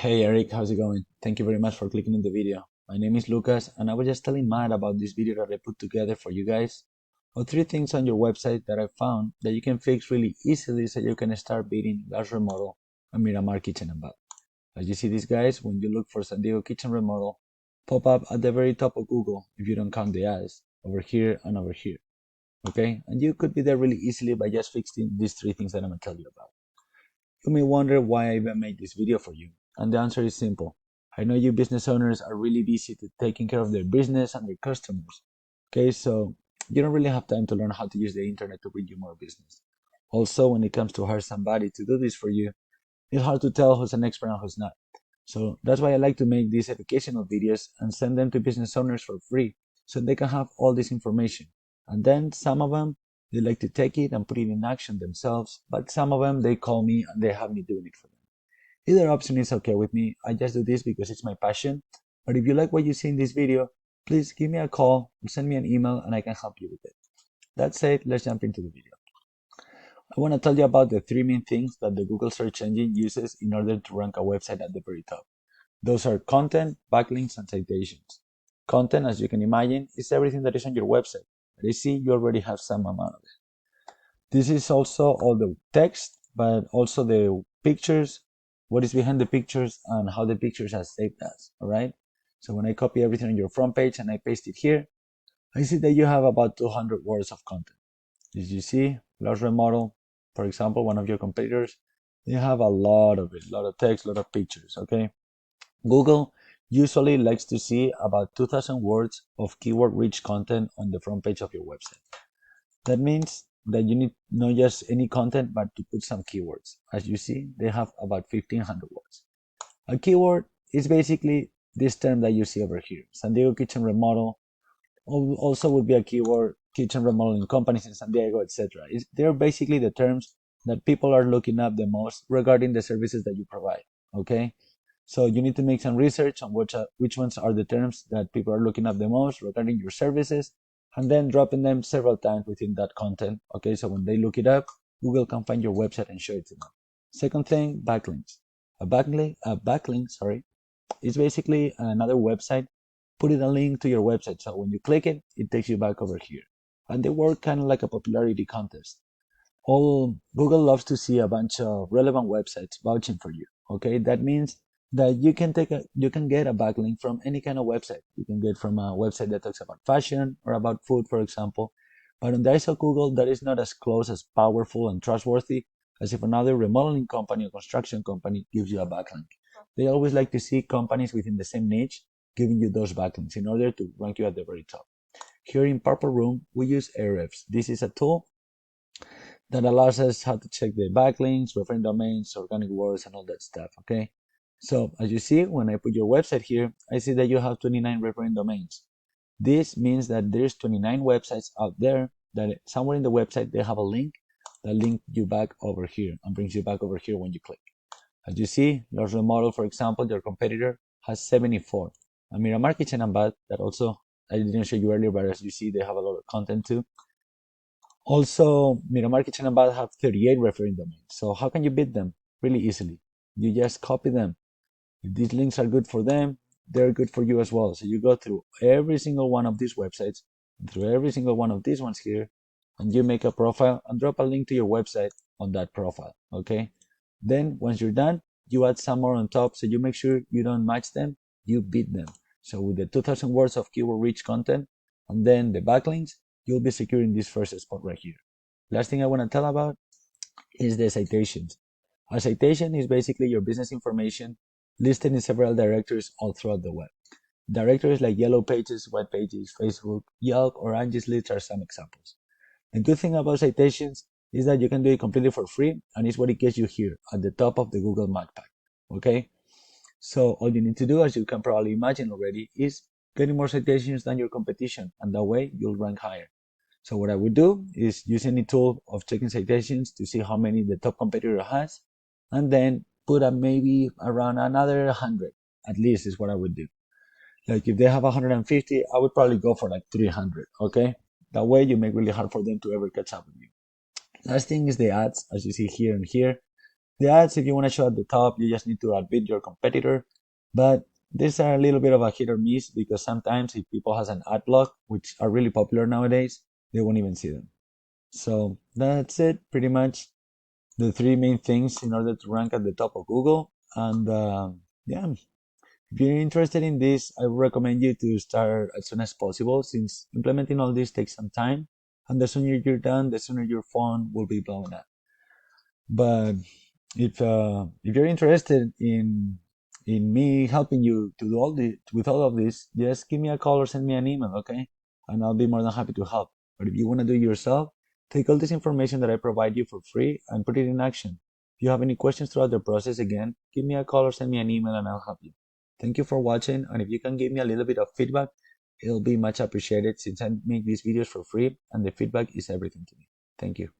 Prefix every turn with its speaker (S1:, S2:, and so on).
S1: Hey Eric, how's it going? Thank you very much for clicking in the video. My name is Lucas, and I was just telling Matt about this video that I put together for you guys of 3 things on your website that I found that you can fix really easily so you can start beating Lars Remodel and Miramar Kitchen and Bath. As you see these guys, when you look for San Diego Kitchen Remodel, pop up at the very top of Google if you don't count the ads, over here and over here. Okay? And you could be there really easily by just fixing these 3 things that I'm gonna tell you about. You may wonder why I even made this video for you, and the answer is simple. I know you business owners are really busy to taking care of their business and their customers. Okay, so you don't really have time to learn how to use the internet to bring you more business. Also, when it comes to hire somebody to do this for you, it's hard to tell who's an expert and who's not. So that's why I like to make these educational videos and send them to business owners for free so they can have all this information. And then some of them, they like to take it and put it in action themselves, but some of them, they call me and they have me doing it for them. Either option is okay with me. I just do this because it's my passion. But if you like what you see in this video, please give me a call or send me an email and I can help you with it. That said, let's jump into the video. I want to tell you about the 3 main things that the Google search engine uses in order to rank a website at the very top. Those are content, backlinks, and citations. Content, as you can imagine, is everything that is on your website. But I see you already have some amount of it. This is also all the text, but also the pictures, what is behind the pictures, and how the pictures are saved as, all right? So when I copy everything on your front page and I paste it here, I see that you have about 200 words of content. As you see, Lars Remodel, for example, one of your competitors, they have a lot of it, a lot of text, a lot of pictures, okay? Google usually likes to see about 2,000 words of keyword-rich content on the front page of your website. That means that you need not just any content, but to put some keywords. As you see, they have about 1,500 words. A keyword is basically this term that you see over here, San Diego Kitchen Remodel. Also would be a keyword, kitchen remodeling companies in San Diego, etc. They're basically the terms that people are looking up the most regarding the services that you provide, okay? So you need to make some research on which ones are the terms that people are looking up the most regarding your services, and then dropping them several times within that content. Okay, so when they look it up, Google can find your website and show it to them. Second thing, backlinks. A backlink, sorry, is basically another website putting a link to your website. So when you click it, it takes you back over here. And they work kind of like a popularity contest. All Google loves to see a bunch of relevant websites vouching for you. Okay, that means that you can get a backlink from any kind of website. You can get from a website that talks about fashion or about food, for example. But on the eyes of Google, that is not as close, as powerful and trustworthy as if another remodeling company or construction company gives you a backlink. They always like to see companies within the same niche giving you those backlinks in order to rank you at the very top. Here in Purple Room, we use Ahrefs. This is a tool that allows us how to check the backlinks, referring domains, organic words, and all that stuff, okay? So as you see, when I put your website here, I see that you have 29 referring domains. This means that there's 29 websites out there that somewhere in the website, they have a link that links you back over here and brings you back over here when you click. As you see, Lars Remodel, for example, their competitor, has 74. And Miramar Kitchen and Bath, that also I didn't show you earlier, but as you see, they have a lot of content too. Also, Miramar Kitchen and Bath have 38 referring domains. So how can you beat them? Really easily. You just copy them. If these links are good for them, they're good for you as well. So you go through every single one of these websites, through every single one of these ones here, and you make a profile and drop a link to your website on that profile, okay? Then once you're done, you add some more on top, so you make sure you don't match them, you beat them. So with the 2,000 words of keyword-rich content, and then the backlinks, you'll be securing this first spot right here. Last thing I want to tell about is the citations. A citation is basically your business information listed in several directories all throughout the web. Directories like Yellow Pages, White Pages, Facebook, Yelp, or Angie's List are some examples. The good thing about citations is that you can do it completely for free, and it's what it gets you here at the top of the Google Map pack. Okay? So all you need to do, as you can probably imagine already, is getting more citations than your competition, and that way you'll rank higher. So what I would do is use any tool of checking citations to see how many the top competitor has, and then put up maybe around another 100, at least is what I would do. Like if they have 150, I would probably go for like 300, okay? That way you make really hard for them to ever catch up with you. Last thing is the ads, as you see here and here. The ads, if you want to show at the top, you just need to outbid your competitor. But these are a little bit of a hit or miss because sometimes if people has an ad block, which are really popular nowadays, they won't even see them. So that's it, pretty much the three main things in order to rank at the top of Google. And yeah, if you're interested in this, I would recommend you to start as soon as possible since implementing all this takes some time. And the sooner you're done, the sooner your phone will be blowing up. But if you're interested in me helping you to do all the with all of this, just give me a call or send me an email, okay? And I'll be more than happy to help. But if you want to do it yourself, take all this information that I provide you for free and put it in action. If you have any questions throughout the process, again, give me a call or send me an email and I'll help you. Thank you for watching, and if you can give me a little bit of feedback, it'll be much appreciated since I make these videos for free and the feedback is everything to me. Thank you.